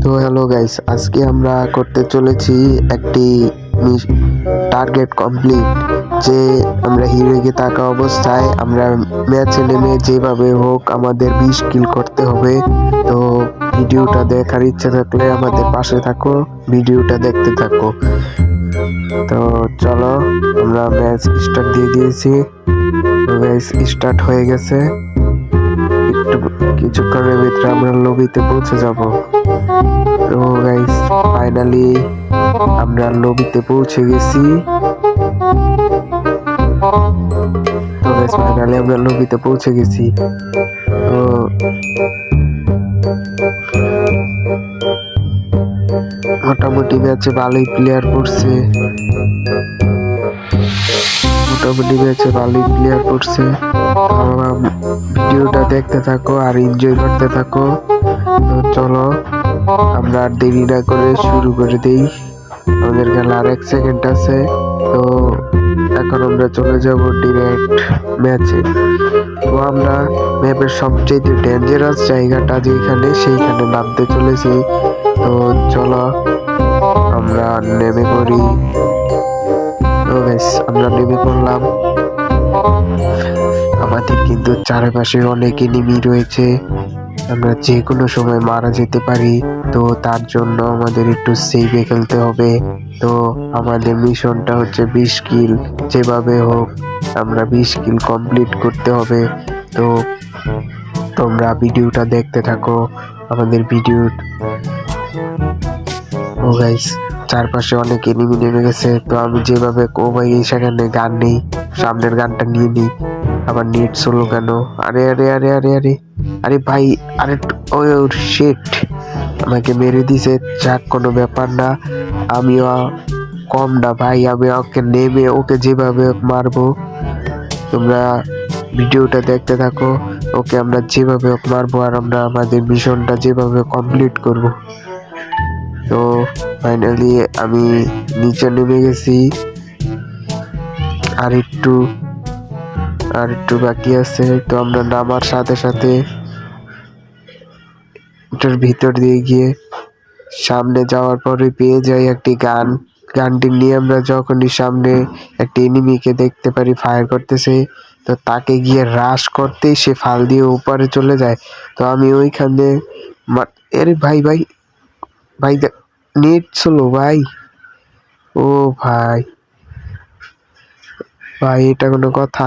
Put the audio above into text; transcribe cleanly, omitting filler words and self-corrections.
তো hello guys, আজকে আমরা করতে চলেছি একটি টার্গেট কমপ্লিট। যে আমরা হিরোকে থাকা অবস্থায় আমরা ম্যাচে নেমে যেভাবে হোক আমাদের 20 কিল করতে হবে। তো ভিডিওটা দেখার ইচ্ছা থাকলে আমাদের পাশে থাকো, ভিডিওটা দেখতে থাকো। তো চলো, আমরা ম্যাচ স্টার্ট দিয়ে দিয়েছি। তো গাইস স্টার্ট হয়ে গেছে, একটু কিছুক্ষণের ভিতরে আমরা লবিতে পৌঁছে যাব। তো গাইস ফাইনালি আমরা লবিতে পৌঁছে গেছি। তো মোটামুটি ম্যাচে ভালোই প্লেয়ার পড়ছে, ভিডিওটা দেখতে থাকো আর এনজয় করতে থাকো। তো চলো আমরা আর দেরি না করে শুরু করে দেই। আমাদের খেলা আর 1 সেকেন্ড আছে। তো এখন আমরা চলে যাব ডিরেক্ট ম্যাচে। তো আমরা ম্যাপের সবচেয়ে ডেঞ্জারাস জায়গাটা যেখানে, সেইখানে নামতে চলেছি। তো চলো আমরা নেমে পড়ি। তো গাইস আমরা নেমে পড়লাম। আমাদের কিন্তু চারপাশে অনেক এনিমি রয়েছে, আমরা যে কোনো সময় মারা যেতে পারি। তো তার জন্য আমাদের একটু সেফে খেলতে হবে। তো আমাদের মিশনটা হচ্ছে 20 কিল, যেভাবে হোক আমরা 20 কিল কমপ্লিট করতে হবে। তো তোমরা ভিডিওটা দেখতে থাকো, আমাদের ভিডিও। ও গাইস চারপাশে অনেক এনিমি নেমে গেছে। তো আমি যেভাবে, ও ভাই এই সেখানে গান নেই, সামনের গানটা নিয়ে নিই। আবার নেট স্লো কেন? আরে আরে আরে আরে আরে আরে ভাই, আরে ও শিট, আমাকে মেরে দিছে। যাক কোনো ব্যাপার না, আমিও কম না ভাই, আমি ওকে নেমে ওকে যেভাবে মারবো। তোমরা ভিডিওটা দেখতে থাকো, ওকে আমরা যেভাবে মারবো আর আমরা আমাদের মিশনটা যেভাবে কমপ্লিট করব। তো ফাইনালি আমি নিচে নেমে গেছি, আর একটু বাকি আছে। তো আমরা নামার সাথে সাথে এটার ভিতর দিয়ে গিয়ে সামনে যাওয়ার পরে পেয়ে যাই একটি গানটি নিয়ে আমরা যখনই সামনে একটি এনিমিকে দেখতে পারি ফায়ার করতেছে, তো তাকে গিয়ে রাশ করতেই সে ফাল দিয়ে উপরে চলে যায়। তো আমি ওইখানে আরে ভাই ভাই ভাই নেট স্লো ভাই, ও ভাই ভাই এটা কোনো কথা?